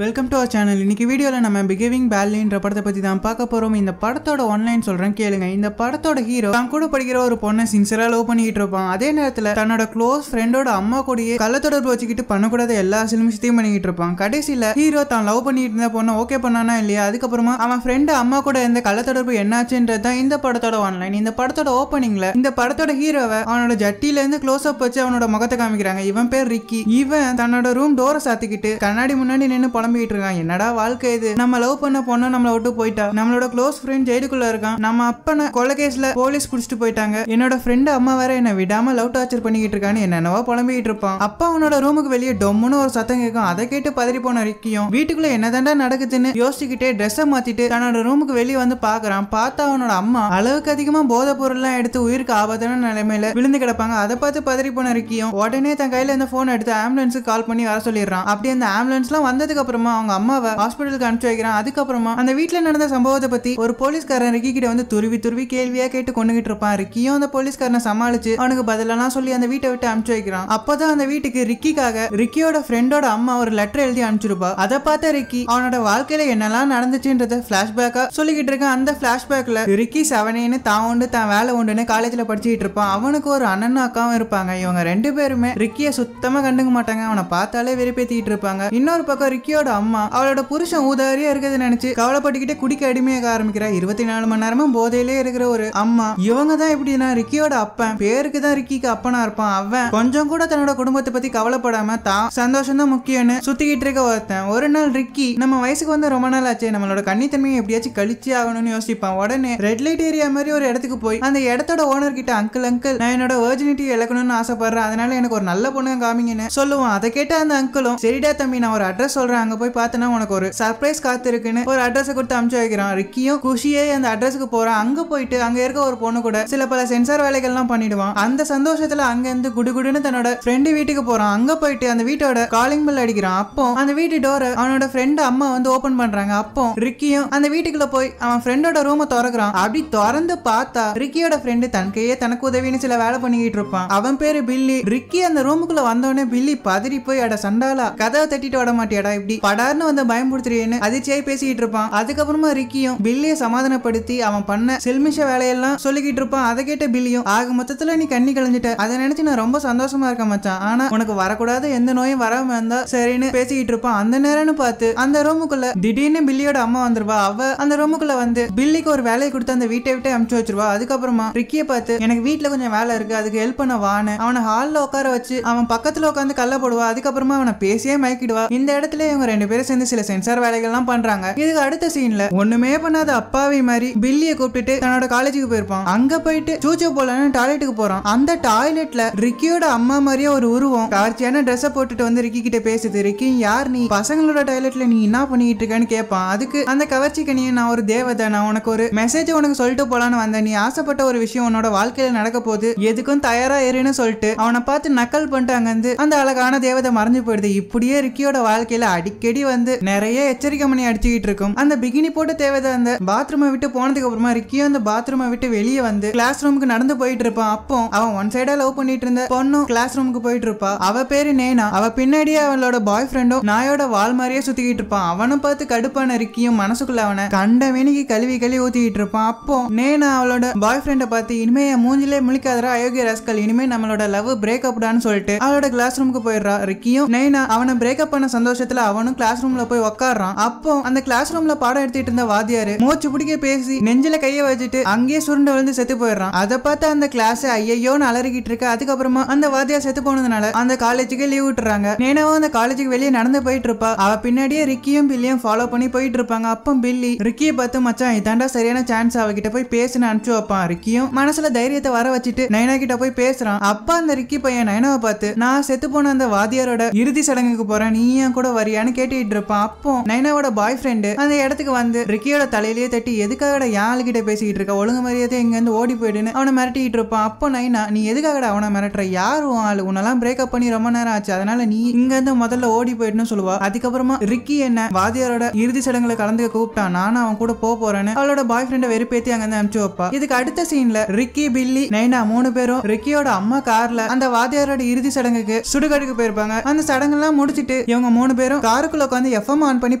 Welcome to our channel. இன்னைக்கு வீடியோவில் நம்ம பிஹேவிங் பேட்லின்ற படத்தை பற்றி தான் பார்க்க போகிறோம். இந்த படத்தோட ஒன்லைன் சொல்கிறேன் கேளுங்க. இந்த படத்தோட ஹீரோ தான் கூட படிக்கிற ஒரு பொண்ணை சின்சியராக லவ் பண்ணிக்கிட்டு இருப்பான். அதே நேரத்தில் தன்னோட க்ளோஸ் ஃப்ரெண்டோட அம்மா கூடயே கள்ளத்தொடர்பு வச்சுக்கிட்டு பண்ணக்கூடாத எல்லா சிலுமிஷத்தையும் பண்ணிக்கிட்டு இருப்பான். கடைசியில் ஹீரோ தான் லவ் பண்ணிட்டு இருந்த பொண்ணை ஓகே பண்ணானா இல்லையா, அதுக்கப்புறமா அவன் ஃப்ரெண்டு அம்மா கூட எந்த கள்ளத்தொடர்பு என்னாச்சுன்றது தான் இந்த படத்தோட ஒன்லைன். இந்த படத்தோட ஓப்பனிங்ல இந்த படத்தோட ஹீரோவை அவனோட ஜட்டியிலேருந்து க்ளோஸ் அப் வச்சு அவனோட முகத்தை காமிக்கிறாங்க. இவன் பேர் ரிக்கி. இவன் தன்னோட ரூம் டோரை சாத்திக்கிட்டு கண்ணாடி முன்னாடி நின்று புலம்பிக்கிட்டு இருக்கான். என்னடா வாழ்க்கை இது, நம்ம லவ் பண்ண பொண்ணு நம்மளை விட்டு போயிட்டா, நம்மளோட க்ளோஸ் ஃப்ரெண்ட் ஜெயிலுக்குள்ள இருக்கான், நம்ம அப்பனை கொலை கேஸ்ல போலீஸ் புடிச்சிட்டு போயிட்டாங்க, என்னோட ஃப்ரெண்டு அம்மா வேற என்ன விடாம லவ் டார்ச்சர் பண்ணிக்கிட்டு இருக்கான்னு என்னென்னவோ புலம்பிக்கிட்டு இருப்பான். அப்பா அவனோட ரூமுக்கு வெளியே டொம்முன்னு ஒரு சத்தம் கேட்கும். அதை கேட்டு பதறி போன ரிக்கியும் வீட்டுக்குள்ள என்னதாண்டா நடக்குதுன்னு யோசிச்சுக்கிட்டே ட்ரெஸ்ஸை மாத்திட்டு தன்னோட ரூமுக்கு வெளியே வந்து பாக்குறான். பார்த்தா அவனோட அம்மா அளவுக்கு அதிகமா போதை பொருள்லாம் எடுத்து உயிருக்கு ஆபத்தான நிலைமையில விழுந்து கிடப்பாங்க. அதை பார்த்து பதறி போன ரிக்கியும் உடனே தன் கையில இந்த போன் எடுத்து ஆம்புலன்ஸுக்கு கால் பண்ணி வர சொல்லிடுறான். அப்படி அந்த ஆம்புலன்ஸ்லாம் வந்ததுக்கு அப்புறமா அவங்க அம்மாவை ஹாஸ்பிட்டலுக்கு அனுப்பிச்சு வைக்கிறான். அதுக்கப்புறமா அந்த வீட்டுல நடந்த சம்பவத்தை பத்தி ஒரு போலீஸ்காரன் ரிக்கி கிட்ட வந்து துருவி கேள்வியா கேட்டு கொண்டுகிட்டு இருப்பான். ரிக்கியும் அந்த போலீஸ்காரனை சமாளிச்சு அவனுக்கு பதிலெல்லாம் சொல்லி அந்த வீட்டை விட்டு அனுப்பிச்சு வைக்கிறான். அப்பதான் அந்த வீட்டுக்கு ரிக்கிக்காக ரிக்கியோட ஃப்ரெண்டோட அம்மா ஒரு லெட்டர் எழுதி அனுப்பிச்சிருப்பா. அதை பார்த்த ரிக்கி அவனோட வாழ்க்கையில என்னெல்லாம் நடந்துச்சுன்றத பிளாஷ்பேக்கா சொல்லிக்கிட்டு இருக்கான். அந்த பிளாஷ்பேக்ல ரிக்கி செவனேன்னு தான் உண்டு தான் வேலை உண்டுன்னு காலேஜ்ல படிச்சுட்டு இருப்பான். அவனுக்கு ஒரு அண்ணன் அக்காவும் இருப்பாங்க. இவங்க ரெண்டு பேருமே ரிக்கிய சுத்தமா கண்டுக்க மாட்டாங்க. அவனை பார்த்தாலே வெறுப்பேத்திட்டு இருப்பாங்க. இன்னொரு பக்கம் ரிக்கியோட அம்மா அவளோட புருஷன் ஊதாரியா இருக்கிறது நினைச்சு கவலைப்பட்டுக்கிட்டே குடிக்க அடிமையாக ஆரம்பிக்கிறா. 24 மணி நேரமும் போதையிலே இருக்கிற ஒரு அம்மா. இவங்க தான் எப்படின்னா ரிக்கியோட அப்பன், பேருக்கு தான் ரிக்கிக்கு அப்பனா இருப்பான். அவன் கொஞ்சம் கூட தன்னோட குடும்பத்தை பத்தி கவலைப்படாம தான் சந்தோஷம் தான் முக்கியம்னு சுத்திக்கிட்டு இருக்க ஒருத்தன். ஒரு நாள் ரிக்கி நம்ம வயசுக்கு வந்து ரொம்ப நாள் ஆச்சு, நம்மளோட கன்னித்தன்மையை எப்படியாச்சும் கழிச்சு ஆகணும்னு யோசிப்பான். உடனே ரெட் லைட் ஏரியா மாதிரி ஒரு இடத்துக்கு போய் அந்த இடத்தோட ஓனர் கிட்ட அங்கிள் நான் என்னோட வெர்ஜினிட்டி இழக்கணும்னு ஆசைப்படுறேன், அதனால எனக்கு ஒரு நல்ல பொண்ணு காமிங்கன்னு சொல்லுவான். அதை கேட்ட அந்த அங்கிளும் சரிடா தம்பி நான் ஒரு அட்ரஸ் சொல்றேன், அங்க போய் பார்த்தனா உனக்கு ஒரு சர்ப்ரைஸ் காத்து இருக்குன்னு ஒரு அட்ரஸ் கொடுத்து அனுப்பிச்சு வைக்கிறான். ரிக்கியும் குஷியே அந்த அட்ரஸுக்கு போறான். அங்க போயிட்டு அங்க இருக்க ஒரு பொண்ணு கூட சில பல சென்சார் வேலைகள்லாம் பண்ணிடுவான். அந்த சந்தோஷத்துல அங்க இருந்து குடுகுடுன்னு தன்னோட ஃப்ரெண்டு வீட்டுக்கு போறான். அங்க போயிட்டு அந்த வீட்டோட காலிங் பெல் அடிக்கிறான். அப்போ அந்த வீட்டு டோரை அவனோட ஃப்ரெண்டு அம்மா வந்து ஓபன் பண்றாங்க. அப்போ ரிக்கியும் அந்த வீட்டுக்குள்ள போய் அவன் ஃப்ரெண்டோட ரூமை திறக்கிறான். அப்படி திறந்து பார்த்தா ரிக்கியோட ஃப்ரெண்டு தன் கையே தனக்கு உதவின்னு சில வேலை பண்ணிக்கிட்டு இருப்பான். அவன் பேரு பில்லி. ரிக்கி அந்த ரூமுக்குள்ள வந்தோடனே பில்லி பதறி போய் அட சண்டாலா கதவை தட்டிட்டு விட மாட்டியாடா, இப்படி படார்னு வந்து பயன்படுத்துறேன்னு அதிர்ச்சியாய் பேசிக்கிட்டு இருப்பான். அதுக்கப்புறமா ரிக்கியும் பில்லியை சமாதானப்படுத்தி அவன் பண்ண செல்மிஷ வேலையெல்லாம் சொல்லிக்கிட்டு இருப்பான். அதை கேட்ட பில்லியும் ஆக மொத்தத்துல நீ கண்ணி கழிஞ்சிட்ட, அதை நினைச்சு நான் ரொம்ப சந்தோஷமா இருக்க மச்சான், ஆனா உனக்கு வரக்கூடாது எந்த நோயும் வராம இருந்தா சரின்னு பேசிக்கிட்டு இருப்பான். அந்த நேரம்னு பார்த்து அந்த ரூமுக்குள்ள திடீர்னு பில்லியோட அம்மா வந்துருவா. அவ அந்த ரூமுக்குள்ள வந்து பில்லிக்கு ஒரு வேலையை கொடுத்து அந்த வீட்டை விட்டு அனுப்பிச்சு வச்சிருவா. அதுக்கப்புறமா ரிக்கியை பார்த்து எனக்கு வீட்டுல கொஞ்சம் வேலை இருக்கு, அதுக்கு ஹெல்ப் பண்ண வான்னு அவனை ஹால்ல உட்கார வச்சு அவன் பக்கத்துல உட்காந்து கல்ல போடுவா. அதுக்கப்புறமா அவனை பேசியே மயக்கிடுவா. இந்த இடத்துல இவங்க ரெண்டு பேரும் சேர்ந்து சில சென்சார் வேலைகள்லாம் பண்றாங்க. இதுக்கு அடுத்த சீன்ல ஒண்ணுமே பண்ணாத அப்பாவி மாதிரி பில்லியை கூப்பிட்டு தன்னோட காலேஜுக்கு போயிருப்பான். அங்க போயிட்டு சூச்சோ போலன்னு டாய்லெட்டுக்கு போறான். அந்த டாய்லெட்ல ரிக்கியோட அம்மா மாதிரியே ஒரு உருவம் கவர்ச்சியான ட்ரெஸ் போட்டுட்டு வந்து ரிக்கி கிட்ட பேசுது. ரிக்கி யார் நீ, பசங்களோட டாய்லெட்ல நீ என்ன பண்ணிட்டு இருக்கன்னு கேட்பான். அதுக்கு அந்த கவர்ச்சி கனியை நான் ஒரு தேவதை, நான் உனக்கு ஒரு மெசேஜ் உனக்கு சொல்லிட்டு போலான்னு வந்தேன், நீ ஆசைப்பட்ட ஒரு விஷயம் உன்னோட வாழ்க்கையில நடக்க போகுது, எதுக்கும் தயாரா ஏறுன்னு சொல்லிட்டு அவனை பார்த்து நக்கல் பண்ணிட்டு அங்கிருந்து அந்த அழகான தேவதை மறைஞ்சு போயிடுது. இப்படியே ரிக்கியோட வாழ்க்கையில அடிக்கடி வந்து நிறைய எச்சரிக்கை மணி அடிச்சுக்கிட்டு இருக்கும். அந்த பிகினி போட்டு தேவதை அந்த பாத்ரூமை விட்டு போனதுக்கு அப்புறமா ரிக்கியும் அந்த பாத்ரூமை விட்டு வெளியே வந்து கிளாஸ் ரூமுக்கு நடந்து போயிட்டு இருப்பான். அப்போ அவன் ஒன் சைடா லவ் பண்ணிட்டு இருந்த பொண்ணும் கிளாஸ் ரூமுக்கு போயிட்டு இருப்பா. அவ பேரு நேனா. அவ பின்னாடியே அவளோட பாய் ஃப்ரெண்டும் நாயோட வால் மாதிரியே சுத்திக்கிட்டு இருப்பான். அவனும் பார்த்து கடுப்பான ரிக்கியும் மனசுக்குள்ள அவனை கண்ட வேணிக்கு கழுவி ஊத்திக்கிட்டு இருப்பான். அப்போ நேனா அவளோட பாய் ஃப்ரெண்டை பார்த்து இனிமே என் மூஞ்சிலே முழிக்காதரா அயோக்கிய ராஸ்கல், இனிமே நம்மளோட லவ் பிரேக்அப் டான்னு சொல்லிட்டு அவளோட கிளாஸ் ரூமுக்கு போயிடுறா. ரிக்கியும் நேனா அவனை பிரேக்அப் பண்ண சந்தோஷத்துல அவனும் கிளாஸ் ரூம்ல போய் உட்காடுறான். அப்போ அந்த கிளாஸ் ரூம்ல பாடம் எடுத்துட்டு இருந்த வாத்தியாரு மூச்சு பிடிக்க பேசி நெஞ்சில கைய வச்சுட்டு அங்கேயே சுருண்டு விழுந்து செத்து போயிடுறான். அதை பார்த்து அந்த கிளாஸ் ஐயோன்னு அலறிக்கிட்டு இருக்கு. அதுக்கப்புறமா அந்த வாத்தியார் செத்து போனதுனால அந்த காலேஜுக்கு லீவ் விட்டுறாங்க. நேனாவும் அந்த காலேஜுக்கு வெளியே நடந்து போயிட்டு இருப்பா. அவ பின்னாடியே ரிக்கியும் பில்லியும் ஃபாலோ பண்ணி போயிட்டு இருப்பாங்க. அப்போ பில்லி ரிக்கியை பார்த்து மச்சான் இதாண்டா சரியான சான்ஸ், அவகிட்ட போய் பேசுன்னு அனுப்பிச்சு வைப்பான். ரிக்கியும் மனசுல தைரியத்தை வர வச்சுட்டு நைனா கிட்ட போய் பேசுறான். அப்பா அந்த ரிக்கி பையன் நைனாவை பார்த்து நான் செத்து போன அந்த வாத்தியாரோட இறுதி சடங்குக்கு போறேன், நீ ஏன் கூட வரியான்னு கேட்டுட்டு இருப்பான். அப்போ நைனாவோட பாய் ஃப்ரெண்டு அந்த இடத்துக்கு வந்து ரிக்கியோட தலையிலேயே தட்டி எதுக்காக யாழ் கிட்ட பேசிக்கிட்டு இருக்க, ஒழுங்கு மரியாதை இங்க இருந்து ஓடி போயிடுன்னு அவனை மிரட்டிட்டு இருப்பான். அப்போ நைனா நீ எதுக்காக அவனை மிரட்டுற, யார் ஆளு, உன்னெல்லாம் பிரேக்அப் பண்ணி ரொம்ப நேரம் ஆச்சு, அதனால நீ இங்க இருந்து முதல்ல ஓடி போயிடுன்னு சொல்லுவா. அதுக்கப்புறமா ரிக்கி என்ன வாத்தியாரோட இறுதி சடங்குல கலந்துக்க கூப்பிட்டான், நானும் அவன் கூட போறேன்னு அவளோட பாய் ஃப்ரெண்டை வெறுப்பேத்தி அங்க இருந்து அனுப்பிச்சு வைப்பா. இதுக்கு அடுத்த சீன்ல ரிக்கி பில்லி நைனா 3 பேரும் ரிக்கியோட அம்மா கார்ல அந்த வாத்தியாரோட இறுதி சடங்குக்கு சுடுகாட்டுக்கு போயிருப்பாங்க. அந்த சடங்கெல்லாம் முடிச்சிட்டு இவங்க 3 பேரும் காருக்கு காருக்குள்ள உட்காந்து எஃப்எம் ஆன் பண்ணி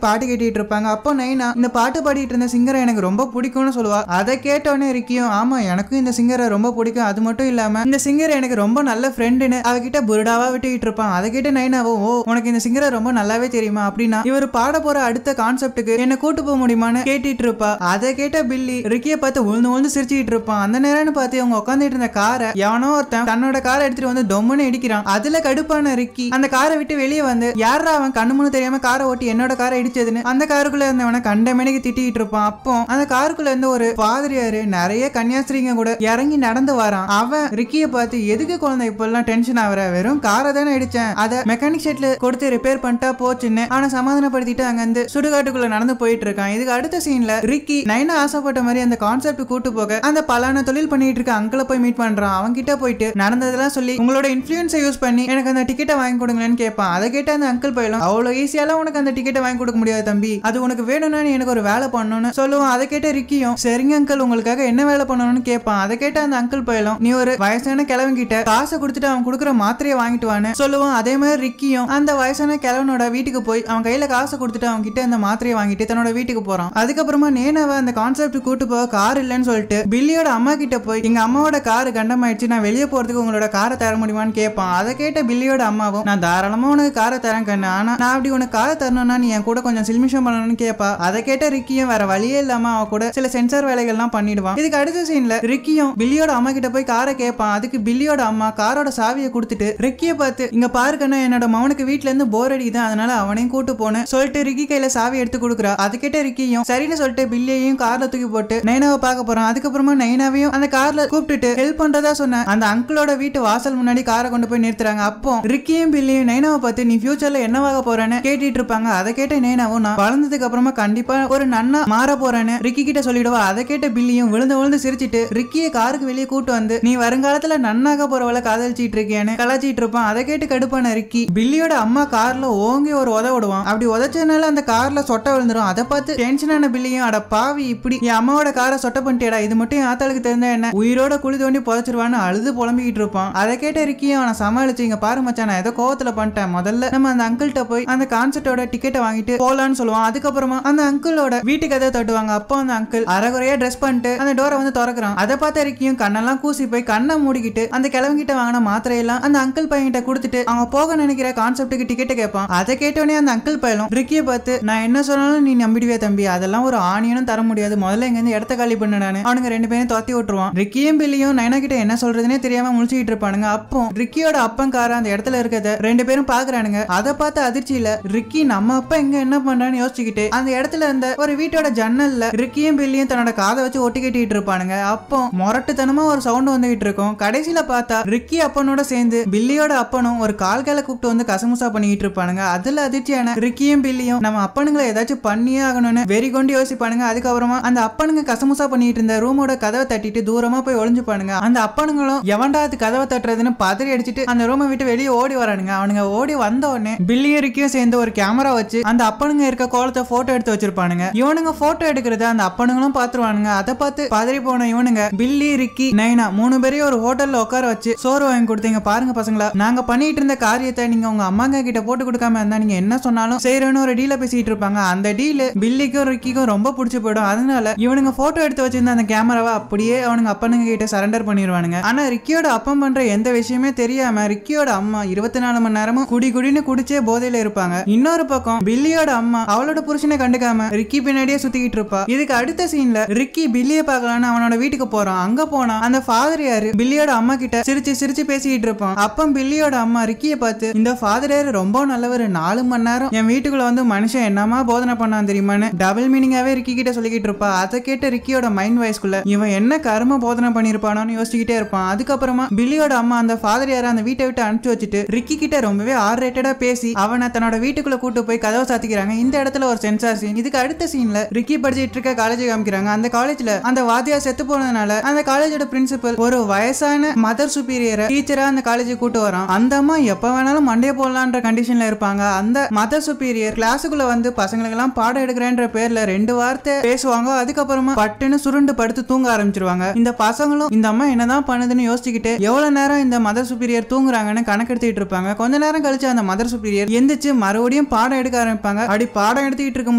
பாட்டு கேட்டுட்டு இருப்பாங்க. அப்போ நைனா இந்த பாட்டு பாடிட்டு இருந்த சிங்கரை எனக்கு ரொம்ப பிடிக்கும்னு சொல்லுவா. அதை கேட்டோன்னே ரிக்கியும் ஆமா எனக்கும் இந்த சிங்கரை ரொம்ப பிடிக்கும், அது மட்டும் இல்லாம இந்த சிங்கர் எனக்கு ரொம்ப நல்ல ஃப்ரெண்டுன்னு அவகிட்ட புருடாவா விட்டுக்கிட்டு இருப்பான். அதை கேட்டு நைனாவோ ஓ உனக்கு இந்த சிங்கரை ரொம்ப நல்லாவே தெரியுமா அப்படின்னா இவர் பாட போற அடுத்த கான்செப்டுக்கு என்ன கூட்டு போக முடியுமான்னு கேட்டுட்டு இருப்பா. அதை கேட்ட பில்லி ரிக்கியை பார்த்து உழுந்து சிரிச்சுட்டு இருப்பான். அந்த நேரம்னு பார்த்து அவங்க உட்காந்துட்டு இருந்த காரை எவனோ ஒருத்தன் தன்னோட காரை எடுத்துட்டு வந்து டொம்முன்னு இடிக்கிறான். அதுல கடுப்பான ரிக்கி அந்த காரை விட்டு வெளியே வந்து யாரா அவன் கண்ணு முன்னு தெரியாம காரை ஓட்டி என்னோட காரை இடிச்சதுன்னு அந்த காருக்குள்ள இருந்தவனை கண்டமேனிக்கு திட்டிட்டு இருப்பான். அப்போ அந்த காருக்குள்ள இருந்து ஒரு பாதிரியாரு நிறைய கன்னியாஸ்திரிங்க கூட இறங்கி நடந்து வரான். அவன் ரிக்கியை பார்த்து எதுக்கு குழந்தை இப்பெல்லாம் டென்ஷன் ஆகுற, வெறும் காரை தானே இடிச்சேன், அதை மெக்கானிக் ஷெட்ல கொடுத்து ரிப்பேர் பண்ணிட்டா போச்சுன்னு அவனை சமாதானப்படுத்திட்டு அங்க இருந்து சுடுகாட்டுக்குள்ள நடந்து போயிட்டு இருக்கான். இதுக்கு அடுத்த சீன்ல ரிக்கி நைனா ஆசைப்பட்ட மாதிரி அந்த கான்செப்ட் கூட்டு போக அந்த பலான தொழில் பண்ணிட்டு இருக்க அங்கிளை போய் மீட் பண்றான். அவங்க கிட்ட போயிட்டு நடந்ததெல்லாம் சொல்லி உங்களோட இன்ஃப்ளூயன்ஸை யூஸ் பண்ணி எனக்கு அந்த டிக்கெட்டை வாங்கி கொடுங்களேன்னு கேட்பான். அதை கேட்ட அந்த அங்கிள் போயிடும் அவ்வளவு ஈஸியாலாம் உனக்கு அந்த டிக்கெட்டை வாங்கி கொடுக்க முடியாது தம்பி, அது உனக்கு வேணும்னா நீ எனக்கு ஒரு வேலை பண்ணணும்னு சொல்லுவான். அதை கேட்ட ரிக்கியும் சரிங்க அங்கிள் உங்களுக்காக என்ன வேலை பண்ணணும்னு கேட்பான். அதை கேட்ட அந்த அங்கிள் போயிடும் நீ ஒரு வயசான கிழவன்கிட்ட காசை கொடுத்துட்டு அவன் கொடுக்குற மாத்திரையை வாங்கிட்டு வான்னு சொல்லுவான். அதே மாதிரி ரிக்கியும் அந்த வயசான கிழவனோட வீட்டுக்கு போய் அவன் கையில காசை கொடுத்துட்டு அவன் கிட்ட அந்த மாத்திரையை வாங்கிட்டு தன்னோட வீட்டுக்கு போறான். அதுக்கப்புறமா நேனாவை அந்த கான்செப்ட் கூட்டு போக கார் இல்லைன்னு சொல்லிட்டு பில்லியோட அம்மா கிட்ட போய் எங்க அம்மாவோட கார் கண்டமாயிடுச்சு, நான் வெளியே போறதுக்கு உங்களோட காரை தர முடியுமான்னு கேட்பான். அதை கேட்ட பில்லியோட அம்மாவும் நான் தாராளமா உனக்கு காரை தரேன் கண்ணு, ஆனா நான் அப்படி உனக்கு காரை தரணும்னா நீ என் கூட கொஞ்சம் சில்மிஷம் பண்ணணும்னு கேட்பா. அதை கேட்ட ரிக்கியும் வேற வழியே இல்லாம அவ கூட சில சென்சார் வேலைகள்லாம் பண்ணிடுவான். இதுக்கு அடுத்த சீன்ல ரிக்கியும் பில்லியோட அம்மா கிட்ட போய் காரை கேட்பான். அதுக்கு பில்லியோட அம்மா காரோட சாவியை கொடுத்துட்டு ரிக்கியை பார்த்து இங்க பாருக்கண்ணா என்னோட மவனுக்கு வீட்டுல இருந்து போர் அடிக்குது, அதனால அவனையும் கூட்டு போன சொல்லிட்டு ரிக்கி கையில சாவி எடுத்து கொடுக்குறா. அது கேட்ட ரிக்கியும் சரின்னு சொல்லிட்டு பில்லியையும் கார்ல தூக்கி போட்டு நைனாவை பார்க்க போறான். அதுக்கப்புறமா நைனாவையும் அந்த கார்ல கூப்பிட்டுட்டு ஹெல்ப் பண்றதா சொன்ன அந்த அங்கிளோட வீட்டு வாசல் முன்னாடி காரை கொண்டு போய் நிறுத்துறாங்க. அப்போ ரிக்கியும் பில்லியும் நைனாவை பார்த்து நீ ஃபியூச்சர்ல என்னவாக போறேன்னு கேட்டுட்டு இருப்பாங்க. அதை கேட்ட நைனாவும் நான் வளர்ந்ததுக்கு அப்புறமா கண்டிப்பா ஒரு நன்னா மாற போறேன்னு ரிக்கி கிட்ட சொல்லிடுவா. அதை கேட்ட பில்லியும் விழுந்து சிரிச்சிட்டு ரிக்கியை காருக்கு வெளியே கூட்டு வந்து நீ வருங்காலத்துல நன்னாக போறவளை காதலிச்சிட்டு இருக்கியான்னு கலாச்சிட்டு இருப்பான். அதை கேட்டு கடுப்பான ரிக்கி பில்லியோட அம்மா கார்ல ஓங்கி ஒரு விடுவான். அப்படி உதச்சதுனால அந்த கார்ல சொட்ட விழுந்துரும். அதை பார்த்து டென்ஷனான பில்லியும் அட பாவி இப்படி என் அம்மாவோட காரை சொட்ட பண்ணிட்டேடா, இது மட்டும் என் ஆத்தாளுக்கு தெரிஞ்சா என்ன உயிரோட குழி தோண்டி புதைச்சிருவான்னு அழுது புலம்பிக்கிட்டு இருப்பான். அதை கேட்ட ரிக்கியும் அவனை சமாளிச்சு இங்க பாரு மச்சான் நான் ஏதோ கோவத்துல பண்ணிட்டேன், முதல்ல நம்ம அந்த அங்கிள்கிட்ட போய் அந்த கான்செர்ட்டோட டிக்கெட்டை வாங்கிட்டு போலான்னு சொல்லுவான். அதுக்கப்புறமா அந்த அங்கிளோட வீட்டுக்கு எதை தட்டுவாங்க. அப்போ அந்த அங்கிள் அரைகுறையா ட்ரெஸ் பண்ணிட்டு அந்த டோரை வந்து திறக்கிறான். அதை பார்த்த ரிக்கியும் கண்ணெல்லாம் கூசி போய் கண்ணை மூடிக்கிட்டு அந்த கிழவங்கிட்ட வாங்கின மாத்திரையெல்லாம் அந்த அங்கிள் பையன்கிட்ட கொடுத்துட்டு அவங்க போக நினைக்கிற கான்செப்டுக்கு டிக்கெட்டை கேட்பான். அதை கேட்டோடனே அந்த அங்கிள் பையலும் ரிக்கியை பார்த்து நான் என்ன சொன்னாலும் நீ நம்பிடுவே தம்பி, அதெல்லாம் ஒரு ஆணியனும் தர முடியாது, முதல்ல இங்க இருந்து இடத்த காலி பண்ணானு அவனுங்க ரெண்டு பேரும் துரத்தி விட்டுருவான். ரிக்கியும் பில்லியும் நைனா கிட்ட என்ன சொல்றதுன்னே தெரியாம முழிச்சுக்கிட்டு இருப்பானுங்க. அப்போ ரிக்கியோட அப்பங்கார அந்த இடத்துல இருக்கிறத ரெண்டு பேரும் பாக்குறானுங்க. அதை பார்த்து அதிர்ச்சியில ரிக்கி நம்ம அப்பா எங்க என்ன பண்றான்னு யோசிச்சுக்கிட்டு அந்த இடத்துல இருந்த ஒரு வீட்டோட ஜன்னல்ல ரிக்கியும் பில்லியும் தன்னோட காதை வச்சு ஒட்டி கட்டிட்டு இருப்பானுங்க. அப்போ மொரட்டுத்தனமா ஒரு சவுண்ட் வந்துகிட்டு இருக்கும். கடைசியில பார்த்தா ரிக்கி அப்பனோட சேர்ந்து பில்லியோட அப்பனும் ஒரு கால்கால கூப்பிட்டு வந்து கசமுசா பண்ணிக்கிட்டு இருப்பானுங்க. அதுல அதிர்ச்சியான ரிக்கியும் பில்லியும் நம்ம அப்பனுங்களை ஏதாச்சும் பண்ணியே ஆகணும்னு வெறி கொண்டு யோசிப்பானுங்க. அதுக்கப்புறமா அந்த அப்பனுங்க கசமுசா பண்ணிட்டு இருந்த ரூமோட கதவை தட்டிட்டு தூரமா போய் ஒளிஞ்சுப்பானுங்க. அந்த அப்பனுங்களும் எவன்டாது கதவை தட்டுறதுன்னு பதறி அடிச்சுட்டு அந்த ரூமை விட்டு வெளியே ஓடி வரானுங்க. அவனுங்க ஓடி வந்த உடனே பில்லியும் ரிக்கியும் சேர்ந்து ஒரு கேமரா வச்சு அந்த அப்பனுங்க இருக்க கோலத்தை போட்டோ எடுத்து வச்சிருப்பானுங்க. இவனுங்க போட்டோ எடுக்கிறத அந்த அப்பனுங்களும் பாத்துருவானுங்க. அதை பார்த்து பதறி போன இவனுங்க பில்லி ரிக்கி நைனா மூணு பேரையும் ஒரு ஹோட்டல்ல உட்கார வச்சு சோறு வாங்கி கொடுத்தீங்க பாருங்க பசங்களா, நாங்க பண்ணிட்டு இருந்த காரியத்தை நீங்க உங்க அம்மாங்க கிட்ட போட்டு கொடுக்காம இருந்தா நீங்க என்ன சொன்னாலும் செய்யறேன்னு ஒரு டீல பேசிட்டு இருப்பாங்க. அந்த டீல் பில்லிக்கும் ரிக்கிக்கும் ரொம்ப பிடிச்சு போயிடும். அதனால இவனுங்க போட்டோ எடுத்து வச்சிருந்த அந்த கேமராவை அப்படியே அவனுங்க அப்பனுங்க கிட்ட சரண்டர் பண்ணிடுவானுங்க. ஆனா ரிக்கியோட அப்பம் பண்ற எந்த விஷயமே தெரியாம ரிக்கியோட அம்மா 24 மணி நேரமும் குடின்னு குடிச்சே போதையில இருப்பாங்க. இன்னொரு பக்கம் பில்லியோட அம்மா அவளோட புருஷனை கண்டுக்காம ரிக்கி பின்னாடியே சுத்திக்கிட்டு இருப்பா. இதுக்கு அடுத்த சீன்ல ரிக்கி பில்லியை பார்க்கலான்னு அவனோட வீட்டுக்கு போறான். அங்க போனா அந்த ஃபாதர் யாரு பில்லியோட அம்மா கிட்ட சிரிச்சு பேசிட்டு இருப்பான். அப்ப பில்லியோட அம்மா ரிக்கியை பார்த்து இந்த ஃபாதர் யாரு ரொம்ப நல்லவர், 4 மணி நேரம் என் வீட்டுக்குள்ள வந்து மனுஷன் என்னமா போதனை பண்ணான் தெரியுமான்னு டபுள் மீனிங்காவே ரிக்கி கிட்ட சொல்லிக்கிட்டு இருப்பா. அதை கேட்ட ரிக்கியோட மைண்ட் வாய்ஸ்குள்ள இவன் என்ன கர்ம போதனை பண்ணிருப்பானோன்னு யோசிச்சுக்கிட்டே இருப்பான். அதுக்கப்புறமா பில்லியோட அம்மா அந்த ஃபாதர் யார அந்த வீட்டை விட்டு அனுப்பிச்சு வச்சுட்டு ரிக்கி கிட்ட ரொம்பவே ஆர்ரேட்டடா பேசி அவனை தன்னோட வீட்டுக்குள்ள கூட்டு போய் கதவை சாத்திக்கிறாங்க. இந்த இடத்துல ஒரு சென்சார் சீன். இதுக்கு அடுத்த சீன்ல ரிக்கி படிச்சிட்டு இருக்க காலேஜ் காமிக்கிறாங்க. அந்த காலேஜ்ல அந்த வாத்தியார் செத்து போனதுனால அந்த காலேஜோட பிரின்சிபல் ஒரு வயசான மதர் சுப்பீரியரை டீச்சரா அந்த காலேஜுக்கு கூட்டு வரான். அந்த அம்மா எப்ப வேணாலும் மண்டே போடலான்ற கண்டிஷன்ல இருப்பாங்க. அந்த மதர் சுப்பீரியர் கிளாஸுக்குள்ள வந்து பசங்களுக்கு எல்லாம் பாடம் எடுக்கிறேன்ற பேர்ல 2 வார்த்தை பேசுவாங்க. அதுக்கப்புறமா பட்டுன்னு சுருண்டு படுத்து தூங்க ஆரம்பிச்சிருவாங்க. இந்த பசங்களும் இந்த அம்மா என்னதான் பண்ணுதுன்னு யோசிச்சுக்கிட்டு எவ்வளவு நேரம் இந்த மதர் சுப்பீரியர் தூங்குறாங்கன்னு கணக்கெடுத்துட்டு இருப்பாங்க. கொஞ்ச நேரம் கழிச்சு அந்த மதர் சுப்பீரியர் எந்திரிச்சு மறுபடியும் மறுபடியும் பாடம் எடுக்க ஆரம்பிப்பாங்க. அப்படி பாடம் எடுத்துக்கிட்டு இருக்கும்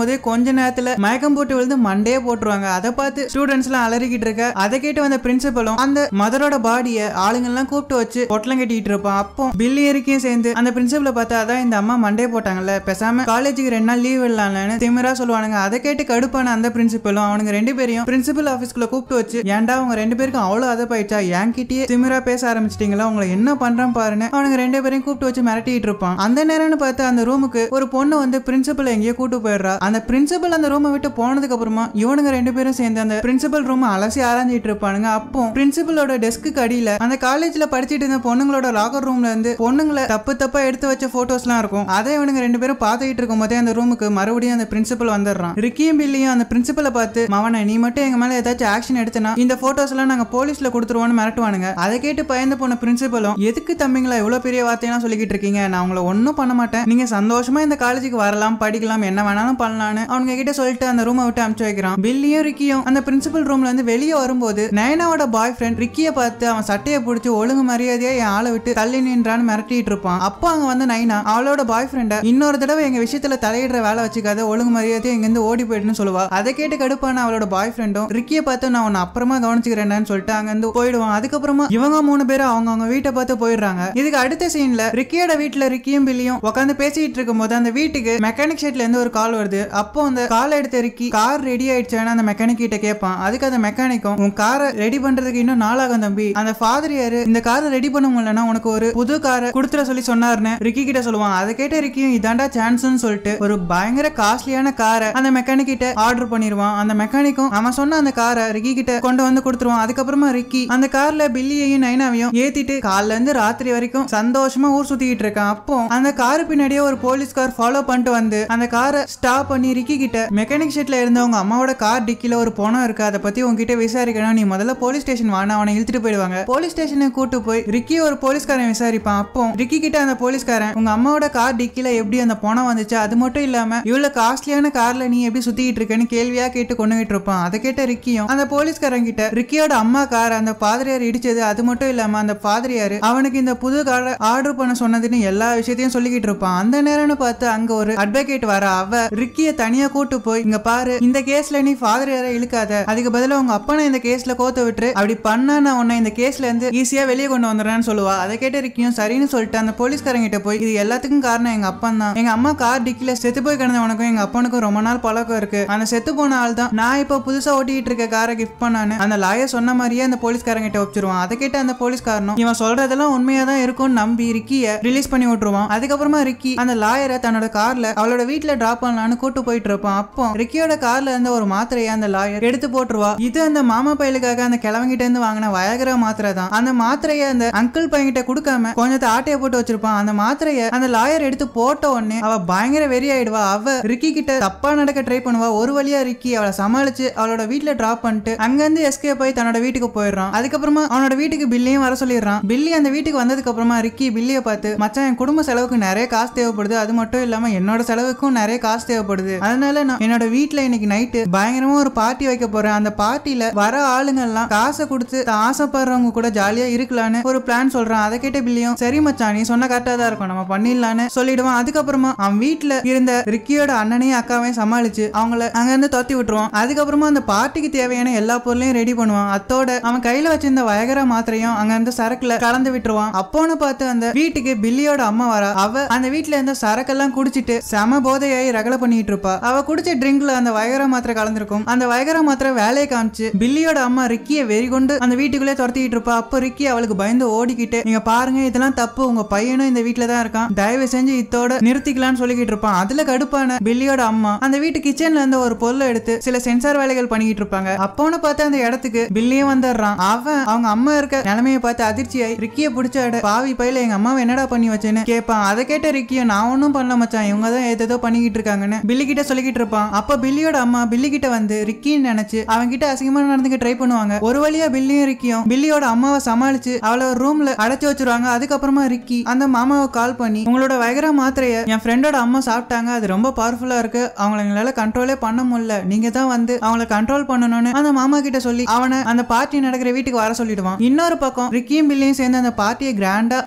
போதே கொஞ்ச நேரத்துல மயக்கம் போட்டு விழுந்து மண்டையே போட்டுருவாங்க. அதை பார்த்து ஸ்டூடெண்ட்ஸ் எல்லாம் அலறிக்கிட்டு இருக்க அதை கேட்டு வந்த பிரின்சிபலும் அந்த மதரோட பாடிய ஆளுங்க எல்லாம் கூப்பிட்டு வச்சு பொட்டலம் கட்டிட்டு இருப்பான். அப்போ பில்லி இருக்கையும் சேர்ந்து அந்த பிரின்சிபலை பார்த்தா அதான் இந்த அம்மா மண்டையை போட்டாங்கல்ல, பேசாம காலேஜுக்கு 2 நாள் லீவ் விடலாம்னு திமிரா சொல்லுவானுங்க. அதை கேட்டு கடுப்பான அந்த பிரின்சிபலும் அவனுங்க 2 பேரையும் பிரின்சிபல் ஆபீஸ்க்குள்ள கூப்பிட்டு வச்சு, ஏன்டா அவங்க 2 பேருக்கும் அவ்வளவு அதப்பாயிடுச்சா, என்கிட்டயே திமிரா பேச ஆரம்பிச்சிட்டீங்களா, உங்களை என்ன பண்றான் பாருன்னு அவனுங்க 2 பேரையும் கூப்பிட்டு வச்சு மிரட்டிட்டு இருப்பான். அந்த நேரம்னு பார்த்து அந்த ரூமுக்கு ஒரு பொண்ணு வந்து பிரின்சிபல் எங்கேயோ கூட்டு போயிடுறா. அந்த பிரின்சிபல் அந்த ரூமை விட்டு போனதுக்கு அப்புறமா இவனுங்க 2 பேரும் சேர்ந்து அந்த பிரின்சிபல் ரூம் அலசி ஆராய்ஞ்சிட்டு இருப்பானுங்க. அப்போ பிரின்சிபலோட டெஸ்க்கு அடியில அந்த காலேஜ்ல படிச்சிட்டு இருந்த பொண்ணுங்களோட லாக்கர் ரூம்ல இருந்து பொண்ணுங்களை தப்பா எடுத்து வச்ச போட்டோஸ் எல்லாம் இருக்கும். அதை இவனுங்க 2 பேரும் பார்த்துக்கிட்டு இருக்கும் போதே அந்த ரூமுக்கு மறுபடியும் அந்த பிரின்சிபல் வந்துடுறான். ரிக்கியும் பில்லியும் அந்த பிரின்சிபலை பார்த்து, மவனை நீ மட்டும் எங்க மேல ஏதாச்சும் ஆக்ஷன் எடுத்தனா இந்த போட்டோஸ் எல்லாம் நாங்க போலீஸ்ல கொடுத்துருவோம்னு மிரட்டுவானுங்க. அதை கேட்டு பயந்து போன பிரின்சிபலும், எதுக்கு தம்பிங்களா இவ்வளவு பெரிய வார்த்தையெல்லாம் சொல்லிக்கிட்டு இருக்கீங்க, நான் உங்களை ஒன்னும் பண்ண மாட்டேன், நீங்க சந்தோஷமா இந்த காலேஜுக்கு வரலாம், படிக்கலாம், என்ன வேணாலும் பண்ணலாம்னு அவங்க கிட்ட சொல்லிட்டு அந்த ரூமை விட்டு அனுப்பிச்சு வைக்கிறான். பில்லியும் ரிக்கியும் அந்த பிரின்சிபல் ரூம்ல இருந்து வெளியே வரும்போது நயனாவோட பாய் ஃப்ரெண்ட் ரிக்கியை பார்த்து அவன் சட்டையை பிடிச்சி ஒழுங்கு மரியாதையா என் ஆளை விட்டு தள்ளி நின்றான்னு மிரட்டிட்டு இருப்பான். அப்போ அங்க வந்து நைனா அவளோட பாய் ஃப்ரெண்ட இன்னொரு தடவை எங்க விஷயத்துல தலையிடுற வேலை வச்சுக்காத, ஒழுங்கு மரியாதையா இங்க இருந்து ஓடி போயிடுன்னு சொல்லுவா. அதை கேட்டு கடுப்பான அவளோட பாய் ஃப்ரெண்டும் ரிக்கியை பார்த்து நான் உன்னை அப்புறமா கவனிச்சுக்கிறேன்னு சொல்லிட்டு அங்க இருந்து போயிடுவான். அதுக்கப்புறமா இவங்க 3 பேரும் அவங்க வீட்டை பார்த்து போயிடுறாங்க. இதுக்கு அடுத்த சீன்ல ரிக்கியோட வீட்டுல ரிக்கியும் பில்லியும் உட்காந்து பேசிட்டு இருக்கும் போது அந்த வீட்டுக்கு மெக்கானிக் ஷெட்ல இருந்து ஒரு கால் வருது. அப்போ அந்த கால் எடுத்த ரிக்கி கார் ரெடி ஆயிடுச்சான்னு அந்த மெக்கானிக் கிட்ட கேட்பான். அதுக்கு அந்த மெக்கானிக்கும், உன் காரை ரெடி பண்றதுக்கு இன்னும் நாளாகும் தம்பி, அந்த ஃபாதர் யாரு இந்த காரை ரெடி பண்ண முடியலன்னா உனக்கு ஒரு புது காரை கொடுத்துட சொல்லி சொன்னாருன்னு ரிக்கி கிட்ட சொல்லுவான். அதை கேட்ட ரிக்கியும் இதாண்டா சான்ஸ்னு சொல்லிட்டு ஒரு பயங்கர காஸ்ட்லியான காரை அந்த மெக்கானிக் கிட்ட ஆர்டர் பண்ணிடுவான். அந்த மெக்கானிக்கும் அவன் சொன்ன அந்த காரை ரிக்கி கிட்ட கொண்டு வந்து கொடுத்துருவான். அதுக்கப்புறமா ரிக்கி அந்த கார்ல பில்லியையும் நைனாவையும் ஏத்திட்டு காலைல இருந்து ராத்திரி வரைக்கும் சந்தோஷமா ஊர் சுத்திக்கிட்டு இருக்கான். அப்போ அந்த காரு பின்னாடியே ஒரு போலீஸ் கார் ஃபாலோ பண்ணிட்டு வந்து அந்த காரை ஸ்டாப் பண்ணி ரிக்கி கிட்ட, மெக்கானிக் ஷெட்ல இருந்தவங்க அம்மாவோட கார் டிக்கில ஒரு பணம் இருக்கு, அதை பத்தி உங்ககிட்ட விசாரிக்கணும், நீ முதல்ல போலீஸ் ஸ்டேஷன் வாங்க, அவனை இழுத்துட்டு போயிடுவாங்க. போலீஸ் ஸ்டேஷனுக்கு கூட்டு போய் ரிக்கி ஒரு போலீஸ்காரன் விசாரிப்பான். அப்போ ரிக்கி கிட்ட அந்த போலீஸ்காரன், உங்க அம்மாவோட கார் டிக்கில எப்படி அந்த பணம் வந்துச்சு, அது மட்டும் இல்லாம இவ்வளவு காஸ்ட்லியான கார்ல நீ எப்படி சுத்திட்டு இருக்கேன்னு கேள்வியா கேட்டு கொண்டுகிட்டு இருப்பான். அதை கேட்ட ரிக்கியும் அந்த போலீஸ்காரன் கிட்ட ரிக்கியோட அம்மா கார் அந்த பாதிரியார் இடிச்சது, அது மட்டும் இல்லாம அந்த பாதிரியாரு அவனுக்கு இந்த புது காரை ஆர்டர் பண்ண சொன்னதுன்னு எல்லா விஷயத்தையும் சொல்லிக்கிட்டு இருப்பான். அந்த நேரம்னு பார்த்து அங்க ஒரு அட்வொகேட் வர, அவ ரிக்கிய தனியா கூட்டு போய், இங்க பாரு இந்த கேஸ்ல நீ ஃபாதரியாரை இழுக்காத, அதுக்கு பதிலா உங்க அப்பனை இந்த கேஸ்ல கோத்த விட்டு, அப்படி பண்ணா நான் உன்னை இந்த கேஸ்ல இருந்து ஈஸியா வெளியே கொண்டு வந்துடுறேன்னு சொல்லுவா. அதை கேட்ட ரிக்கியும் சரின்னு சொல்லிட்டு அந்த போலீஸ்காரங்க கிட்ட போய், இது எல்லாத்துக்கும் காரணம் எங்க அப்பன் தான், எங்க அம்மா கார் டிக்கில செத்து போய் கிடந்தவனுக்கும் எங்க அப்பனுக்கும் ரொம்ப நாள் பழக்கம் இருக்கு, அந்த செத்து போன ஆள் தான் நான் இப்ப புதுசா ஓட்டிட்டு இருக்க காரை கிஃப்ட் பண்ணானு அந்த லாயர் சொன்ன மாதிரியே அந்த போலீஸ்காரங்க கிட்ட வச்சிருவான். அதை கேட்ட அந்த போலீஸ்காரனும் இவன் சொல்றதெல்லாம் உண்மையா தான் இருக்கும்னு நம்பி ரிக்கிய ரிலீஸ் பண்ணி விட்டுருவான். அதுக்கப்புறமா ரிக்கி அந்த லாயரை தன்னோட கார்ல அவளோட வீட்டுல டிராப் பண்ணலான்னு கூட்டு போயிட்டு இருப்பான். அப்போ ரிக்கியோட கார்ல இருந்த ஒரு மாத்திரையை அந்த லாயர் எடுத்து போட்டுருவா. இது அந்த மாமா பையலுக்காக அந்த கிழவங்கிட்ட இருந்து வாங்கின வயகரா மாத்திரை தான். அந்த மாத்திரையை அந்த அங்கிள் பையன்கிட்ட கொடுக்காம கொஞ்சத்தை ஆட்டைய போட்டு வச்சிருப்பான். அந்த மாத்திரையை அந்த லாயர் எடுத்து போட்ட உடனே அவ பயங்கர வெறி ஆயிடுவா. அவ ரிக்கி கிட்ட தப்பா நடக்க ட்ரை பண்ணுவா. ஒரு வழியா ரிக்கி அவளை சமாளிச்சு அவளோட வீட்டுல டிராப் பண்ணிட்டு அங்கிருந்து எஸ்கேப் ஆகி தன்னோட வீட்டுக்கு போயிடுறான். அதுக்கப்புறமா அவனோட வீட்டுக்கு பில்லியும் வர சொல்லிடுறான். பில்லி அந்த வீட்டுக்கு வந்ததுக்கு அப்புறமா ரிக்கி பில்லிய பார்த்து, மச்சான் என் குடும்ப செலவுக்கு நிறைய காசு தேவைப்படுது, அது மட்டும் இல்லாம என்னோட செலவுக்கும் நிறைய காசு தேவைப்படுது, அதனால நான் என்னோட வீட்டுல இன்னைக்கு நைட்டு பயங்கரமா ஒரு பார்ட்டி வைக்க போறேன், அந்த பார்ட்டில வர ஆளுங்க எல்லாம் காசை கொடுத்து ஆசைப்படுறவங்க கூட ஜாலியா இருக்கலான்னு ஒரு பிளான் சொல்றான். அதை கேட்ட பில்லியும் சரி மச்சான் நீ சொன்ன கரெக்டா தான் இருக்கும், நம்ம பண்ணிடலான்னு சொல்லிடுவான். அதுக்கப்புறமா அவன் வீட்டுல இருந்த ரிக்கியோட அண்ணனையும் அக்காவையும் சமாளிச்சு அவங்கள அங்க இருந்து தொத்தி விட்டுருவான். அதுக்கப்புறமா அந்த பார்ட்டிக்கு தேவையான எல்லா பொருளையும் ரெடி பண்ணுவான். அத்தோட அவன் கையில வச்சிருந்த வயகரா மாத்திரையும் அங்க இருந்து சரக்குல கலந்து விட்டுருவான். அப்போன்னு பார்த்து அந்த வீட்டுக்கு பில்லியோட அம்மா வர, அவ அந்த வீட்டுல இருந்த சரக்கெல்லாம் குடிச்சிட்டு செம போதையாயி ரகலை பண்ணிட்டு இருப்பா. அவ குடிச்ச ட்ரிங்க்ல அந்த வயகரா மாத்திரை கலந்துருக்கும். அந்த வயகரா மாத்திரை வேலையை காமிச்சு பில்லியோட அம்மா ரிக்கிய வெறி கொண்டு அந்த வீட்டுக்குள்ளே துரத்திட்டு இருப்பா. அப்போ ரிக்கி அவளுக்கு பயந்து ஓடிக்கிட்டு, நீங்க பாருங்க இதெல்லாம் தப்பு, உங்க பையனும் இந்த வீட்டுல தான் இருக்கான், தயவு செஞ்சு இதோட நிறுத்திக்கலாம்னு சொல்லிக்கிட்டு இருப்பான். அதுல கடுப்பான பில்லியோட அம்மா அந்த வீட்டு கிச்சன்ல இருந்து ஒரு பொருளை எடுத்து சில சென்சார் வேலைகள் பண்ணிக்கிட்டு இருப்பாங்க. அப்போன்னு பார்த்து அந்த இடத்துக்கு பில்லியும் வந்துடுறான். அவன் அவங்க அம்மா இருக்க நிலைமையை பார்த்து அதிர்ச்சியாய் ரிக்கிய பிடிச்சாட, பாவி பையில எங்க அம்மாவை என்னடா பண்ணி வச்சேன்னு கேட்பான். அதை கேட்ட ரிக்கிய நான் ஒன்னும் பண்ணல மச்சான், இவங்க தான் ஏதோ பண்ணிக்கிட்டு இருக்காங்கன்னு பில்லி கிட்ட சொல்லிக்கிட்டு இருப்பான். அப்ப பில்லியோட அம்மா பில்லி கிட்ட வந்து ரிக்கின்னு நினைச்சு அவங்க கிட்ட அசிங்கமா நடந்துக்க ட்ரை பண்ணுவாங்க. ஒரு வழியா பில்லியும் ரிக்கியும் பில்லியோட அம்மாவை சமாளிச்சு அவளை ஒரு ரூம்ல அடைச்சு வச்சிருவாங்க. அதுக்கப்புறமா ரிக்கி அந்த மாமாவை கால் பண்ணி, உங்களோட வயகரா மாத்திரைய என் ஃப்ரெண்டோட அம்மா சாப்பிட்டாங்க, அது ரொம்ப பவர்ஃபுல்லா இருக்கு, அவங்களை எங்களால கண்ட்ரோலே பண்ண முடியல, நீங்க தான் வந்து அவங்களை கண்ட்ரோல் பண்ணணும்னு அந்த மாமா கிட்ட சொல்லி அவனை அந்த பார்ட்டி நடக்கிற வீட்டுக்கு வர சொல்லிடுவான். இன்னொரு பக்கம் ரிக்கியும் பில்லியும் சேர்ந்து அந்த பார்ட்டியை கிராண்டா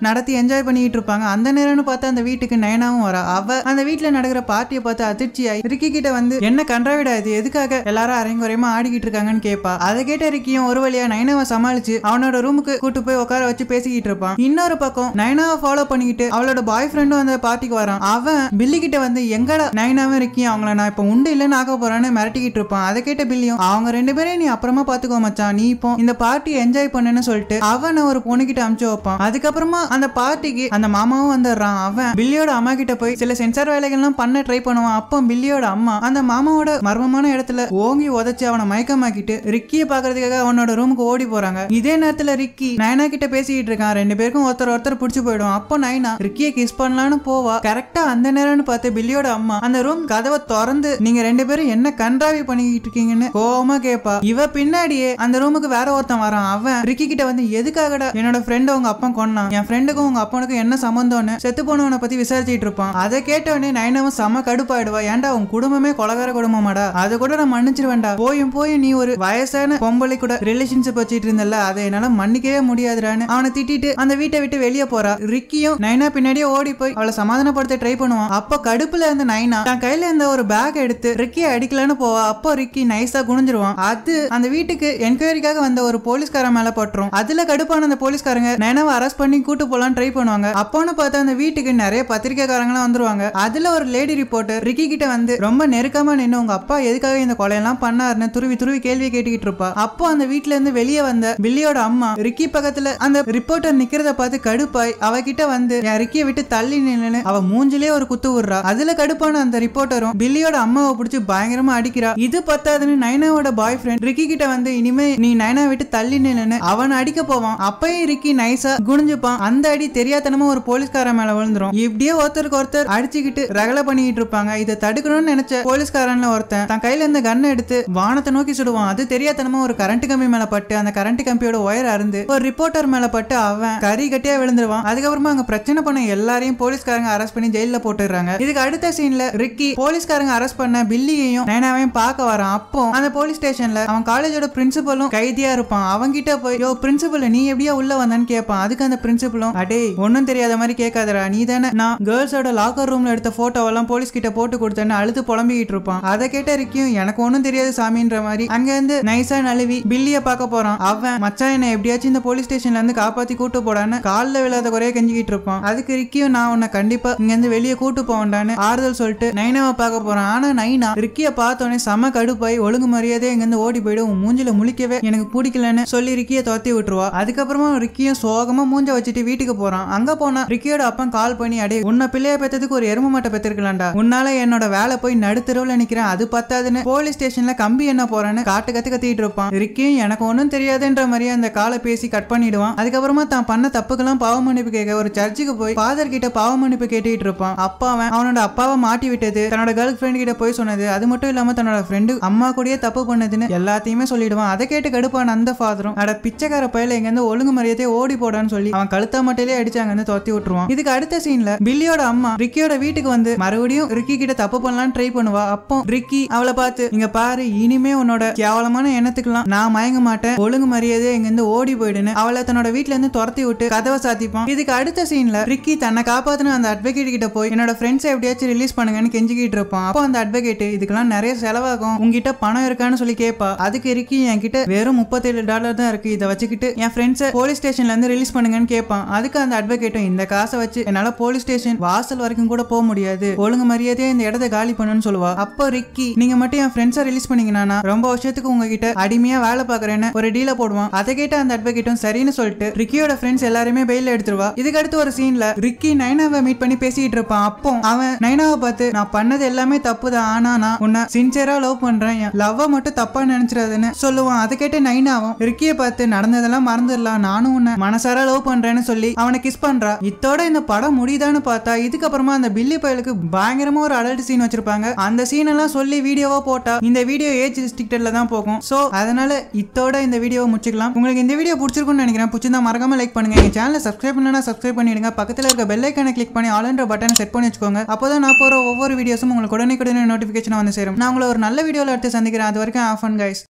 நடத்தி என்ஜாய் பண்ணிட்டு இருப்பாங்க. அந்த நேரம்னு பார்த்து அந்த வீட்டுக்கு நயனாவும் வர, போறா. அவ அந்த வீட்டுல நடக்கிற பார்ட்டியை பார்த்து அதிர்ச்சியாய் ரிக்கி கிட்ட வந்து என்ன கன்றாவிடா இது, எதுக்காக எல்லாரும் அரைங்குறையமா ஆடிக்கிட்டு இருக்காங்கன்னு கேட்பா. அதை கேட்ட ரிக்கியும் ஒரு வழியா நைனாவை சமாளிச்சு அவனோட ரூமுக்கு கூட்டு போய் உட்கார வச்சு பேசிக்கிட்டு இருப்பான். இன்னொரு பக்கம் நைனாவை ஃபாலோ பண்ணிக்கிட்டு அவளோட பாய் ஃப்ரெண்டும் அந்த பார்ட்டிக்கு வரான். அவன் பில்லி கிட்ட வந்து எங்கடா நைனாவும் இருக்கியும் அவங்கள நான் இப்ப உண்டு இல்லைன்னு ஆக போறான்னு மிரட்டிக்கிட்டு இருப்பான். அதை கேட்ட பில்லியும் அவங்க 2 பேரையும் நீ அப்புறமா பாத்துக்கோ மச்சான், நீ இப்போ இந்த பார்ட்டி என்ஜாய் பண்ணுன்னு சொல்லிட்டு அவன் ஒரு பொண்ணுகிட்ட அனுப்பிச்சு வைப்பான். அதுக்கப்புறமா அந்த பார்ட்டிக்கு அந்த மாமாவும் வந்துடுறான். அவன் பில்லியோட அம்மா கிட்ட போய் சில சென்சார் வேலைகள்லாம் பண்ண ட்ரை பண்ணுவான். அப்போ பில்லியோட அம்மா அந்த மாமாவோட மர்மமான இடத்துல ஓங்கி உதச்சு அவனை மயக்கமாக்கிட்டு ரிக்கியை பாக்குறதுக்காக அவனோட ரூமுக்கு ஓடி போறாங்க. இதே நேரத்துல ரிக்கி நைனா கிட்ட பேசிக்கிட்டு இருக்கான். 2 பேருக்கும் ஒருத்தர் பிடிச்சு போயிடும். அப்போ நைனா ரிக்கியை கிஸ் பண்ணலான்னு போவா. கரெக்டா அந்த நேரம்னு பார்த்து பில்லியோட அம்மா அந்த ரூம் கதவை திறந்து நீங்க 2 பேரும் என்ன கன்றாவி பண்ணிக்கிட்டு இருக்கீங்கன்னு கோவமா கேப்பா. இவ பின்னாடியே அந்த ரூமுக்கு வேற ஒருத்தன் வரான். அவன் ரிக்கி கிட்ட வந்து எதுக்காகடா என்னோட ஃப்ரெண்ட் உங்க அப்பா கொன்னான், என் ஃப்ரெண்டுக்கும் உங்க அப்பனுக்கும் என்ன சம்பந்தம்னு செத்து போனவனை பத்தி விசாரிச்சுட்டு இருப்பான். அதை கேட்டவனே நைனாவும் செம கடுப்பாயிடுவா. ஏன்டா உன் குடும்பமே கொலகார குடும்பமாடா, அதை கூட நான் மன்னிச்சிருவேன்டா, போய் நீ ஒரு வயசான பொம்பளை கூட ரிலேஷன்ஷிப் வச்சிட்டு இருந்தல, அதை என்னால மன்னிக்கவே முடியாதுடான்னு அவனை திட்டிட்டு அந்த வீட்டை விட்டு வெளியே போறா. ரிக்கியும் நைனா பின்னாடியே ஓடி போய் அவளை சமாதானப்படுத்த ட்ரை பண்ணுவான். அப்ப கடுப்புல இருந்த நைனா தன் கையில இருந்த ஒரு பேக் எடுத்து ரிக்கியை அடிக்கலான்னு போவா. அப்போ ரிக்கி நைஸா குனிஞ்சிருவான். அது அந்த வீட்டுக்கு என்கொயரிக்காக வந்த ஒரு போலீஸ்காரன் மேல பட்டுரும். அதுல கடுப்பான அந்த போலீஸ்காரங்க நைனாவை அரெஸ்ட் பண்ணி கூட்டு போலான்னு ட்ரை பண்ணுவாங்க. அப்போன்னு பார்த்தா அந்த வீட்டுக்கு நிறைய பத்திரிக்கைக்காரங்களாம் வந்துருவாங்க. அதுல ஒரு லேடி ரிப்போர்ட்டர் ரிக்கி கிட்ட வந்து ரொம்ப நெருக்கமா நின்று உங்க அப்பா எதுக்காக இந்த கொலையெல்லாம் பண்ணாருன்னு துருவி கேள்வி கேட்டுக்கிட்டு இருப்பா. அப்போ அந்த வீட்டுல இருந்து வெளியே வந்த பில்லியோட அம்மா ரிக்கி பக்கத்துல அந்த ரிப்போர்ட்டர் நிக்கிறத பார்த்து கடுப்பாய் அவகிட்ட வந்து என் ரிக்கியை விட்டு தள்ளி நின்னு அவ மூஞ்சிலே ஒரு குத்து விடுறா. அதுல கடுப்பான அந்த ரிப்போர்ட்டரும் பில்லியோட அம்மாவை பிடிச்சி பயங்கரமா அடிக்கிறா. இது பத்தாதுன்னு நைனாவோட பாய் ஃப்ரெண்ட் ரிக்கி கிட்ட வந்து இனிமே நீ நைனா விட்டு தள்ளி நின்னு அவனை அடிக்க போவான். அப்பயும் ரிக்கி நைஸா குனிஞ்சுப்பான். அந்த அடி தெரியாதனமா ஒரு போலீஸ்காரன் மேல விழுந்துரும். இப்படியே ஒருத்தருக்கு ஒருத்தர் அடிச்சுக்கிட்டு ரகலை பண்ணிக்கிட்டு இருப்பாங்க. இதை தடுக்கணும்னு நினைச்ச போலீஸ்காரன்ல ஒருத்தன் தன் கையில இருந்த கண்ணை எடுத்து வானத்தை நோக்கி சுடுவான். அது தெரியாதனமா ஒரு கரண்ட் கம்பி மேல பட்டு அந்த கரண்ட் கம்பியோட ஒயர் அருந்து ஒரு ரிப்போர்ட்டர் மேல பட்டு அவன் கறி கட்டியா விழுந்துருவான். அதுக்கப்புறமா அங்க பிரச்சனை பண்ண எல்லாரையும் போலீஸ்காரங்க அரெஸ்ட் பண்ணி ஜெயில போட்டுறாங்க. இதுக்கு அடுத்த சீன்ல ரிக்கி போலீஸ்காரங்க அரெஸ்ட் பண்ண பில்லியையும் நைனாவையும் பார்க்க வரான். அப்போ அந்த போலீஸ் ஸ்டேஷன்ல அவன் காலேஜோட பிரின்சிபலும் கைதியா இருப்பான். அவங்க கிட்ட போய் யோ பிரின்சிபல் நீ எப்படியா உள்ள வந்தான்னு கேட்பான். அதுக்கு அந்த பிரின்சிபலும் அடே ஒன்னும் தெரியாத மாதிரி கேட்காதரா, நீ தானே நான் கேர்ள்ஸோட லாக்கர் ரூம்ல எடுத்த போட்டோவெல்லாம் போலீஸ் கிட்ட போட்டு கொடுத்தேன்னு அழுது புலம்பிக்கிட்டு இருப்பான். அதை கேட்ட ரிக்கியும் எனக்கு ஒன்னும் தெரியாது சாமின்ற மாதிரி அங்க இருந்து நைஸா நழுவி பில்லிய பார்க்க போறான். அவன் மச்சான் என்ன எப்படியாச்சும் இந்த போலீஸ் ஸ்டேஷன்ல இருந்து காப்பாத்தி கூட்டு போடான்னு காலில் விழாத குறைய கெஞ்சிக்கிட்டு இருப்பான். அதுக்கு ரிக்கியும் நான் உன்னை கண்டிப்பா இங்க இருந்து வெளியே கூட்டு போவேன்டான்னு ஆறுதல் சொல்லிட்டு நைனாவை பார்க்க போறான். ஆனா நைனா ரிக்கிய பார்த்தோன்னே செம கடுப்பாய் ஒழுங்கு மரியாதை இங்க இருந்து ஓடி போயிடும், உன் மூஞ்சில முழிக்கவே எனக்கு பிடிக்கலன்னு சொல்லி ரிக்கிய துரத்தி விட்டுருவா. அதுக்கப்புறமா ரிக்கியும் சோகமா மூஞ்ச வச்சுட்டு வீட்டுக்கு போறான். அங்க போனா ரிக்கியோட அப்பன் கால் பண்ணி அடே உன்னை பிள்ளைய பெற்றதுக்கு ஒரு எரும மாட்டை பெற்றிருக்கலாம்டா, உன்னால என்னோட வேலை போய் நடுத்தருவுல நிக்கிறேன், அது பத்தாதுன்னு போலீஸ் ஸ்டேஷன்ல கம்பி என்ன போறான்னு கத்திட்டு இருப்பான். ரிக்கியும் எனக்கு ஒன்னும் தெரியாதுன்ற மாதிரியே அந்த காலை பேசி கட் பண்ணிடுவான். அதுக்கப்புறமா தான் பண்ண தப்புக்கெல்லாம் பாவ மன்னிப்பு கேட்க ஒரு சர்ச்சுக்கு போய் ஃபாதர் கிட்ட பாவ மன்னிப்பு கேட்டுட்டு இருப்பான். அப்பா அவனோட அப்பாவை மாட்டி விட்டது, தன்னோட கேர்ள் ஃப்ரெண்ட் கிட்ட போய் சொன்னது, அது மட்டும் இல்லாம தன்னோட ஃப்ரெண்டு அம்மா கூடயே தப்பு பண்ணதுன்னு எல்லாத்தையுமே சொல்லிடுவான். அதை கேட்டு கடுப்பான அந்த ஃபாதரும் அட பிச்சைக்கார பையில எங்க இருந்து ஒழுங்கு மரியாதையை ஓடி போடான்னு சொல்லி அவன் கழுத்தா மட்டையிலே அடிச்சாங்கன்னு துரத்தி விட்டுருவான். இதுக்கு அடுத்த சீன்ல பில்லியோட அம்மா ரிக்கியோட வீட்டுக்கு வந்து மறுபடியும் ரிக்கி கிட்ட தப்பு பண்ணலான்னு ட்ரை பண்ணுவா. அப்போ ரிக்கி அவளை பார்த்து இங்க பாரு இனிமே உன்னோட கேவலமான எண்ணத்துக்குலாம் நான் மயங்க மாட்டேன், ஒழுங்கு மரியாதையை இங்க இருந்து ஓடி போயிடுன்னு அவளை தன்னோட வீட்டுல இருந்து துரத்தி விட்டு கதவை சாத்திப்பான். இதுக்கு அடுத்த சீன்ல ரிக்கி தன்னை காப்பாத்தின அந்த அட்வொகேட் கிட்ட போய் என்னோட ஃப்ரெண்ட்ஸை எப்படியாச்சும் ரிலீஸ் பண்ணுங்கன்னு கெஞ்சிக்கிட்டு இருப்பான். அப்போ அந்த அட்வொகேட் இதுக்கெல்லாம் நிறைய செலவாகும், உங்ககிட்ட பணம் இருக்கான்னு சொல்லி கேட்பா. அதுக்கு ரிக்கி என்கிட்ட வெறும் $37 தான் இருக்கு, இதை வச்சுக்கிட்டு என் ஃப்ரெண்ட்ஸை போலீஸ் ஸ்டேஷன்ல இருந்து ரிலீஸ் பண்ணுங்கன்னு கேட்பான். அதுக்கு அந்த அட்வொகேட்டும் இந்த காசை வச்சு என்னால போலீஸ் ஸ்டேஷன் வாசல் வரைக்கும் கூட போக முடியாது, ஒழுங்கு மரியாதையே இந்த இடத்தை காலி பண்ணுன்னு சொல்லுவா. அப்போ ரிக்கி நீங்க மட்டும் என் ஃப்ரெண்ட்ஸை ரிலீஸ் பண்ணீங்கன்னா ரொம்ப வருஷத்துக்கு உங்ககிட்ட அடிமையா வேலை பாக்குறேன்னு ஒரு டீல போடுவான். அதை கேட்ட அந்த அட்வொகேட்டும் சரின்னு சொல்லிட்டு ரிக்கியோட ஃப்ரெண்ட்ஸ் எல்லாருமே பெயில எடுத்துருவா. இதுக்கு அடுத்து ஒரு சீன்ல ரிக்கி நைனாவை மீட் பண்ணி பேசிட்டு இருப்பான். அப்போ அவன் நைனாவை பார்த்து நான் பண்ணது எல்லாமே தப்பு தான், ஆனா நான் உன்னை சின்சியரா லவ் பண்றேன், லவ்வ மட்டும் தப்பா நினைச்சிடாதுன்னு சொல்லுவான். அதை கேட்டு நைனாவும் ரிக்கிய பார்த்து நடந்ததெல்லாம் மறந்துடலாம், நானும் உன்னை மனசார லவ் பண்றேன்னு சொல்லி அவனை கிஸ் பண்றா. இத்தோட இந்த படம் முடியுதான்னு பார்த்தா இதுக்கப்புறமா அந்த பில்லி பயலுக்கு பயங்கரமா ஒரு அடல்ட் சீன் வச்சிருப்பாங்க. அந்த சீன் எல்லாம் சொல்லி வீடியோவா போட்டா இந்த வீடியோ ஏஜ் ரெஸ்ட்ரிக்டட்ல தான் போகும். சோ அதனால இத்தோட இந்த வீடியோவை முடிச்சுக்கலாம். உங்களுக்கு இந்த வீடியோ பிடிச்சிருக்கும்னு நினைக்கிறேன். பிடிச்சிருந்தா மறக்காம லைக் பண்ணுங்க. எங்க சேனலை சப்ஸ்கிரைப் பண்ணா சப்ஸ்கிரைப் பண்ணிடுங்க. பக்கத்துல இருக்க பெல் ஐகானை கிளிக் பண்ணி ஆல் என்ற பட்டனை செட் பண்ணி வச்சுக்கோங்க. அப்போதான் நான் போற ஒவ்வொரு வீடியோஸும் உங்களுக்கு உடனே நோட்டிபிகேஷன் வந்து சேரும். நான் உங்களை ஒரு நல்ல வீடியோல எடுத்து சந்திக்கிறேன். அது வரைக்கும் ஆஃப் அண்ட் கைஸ்.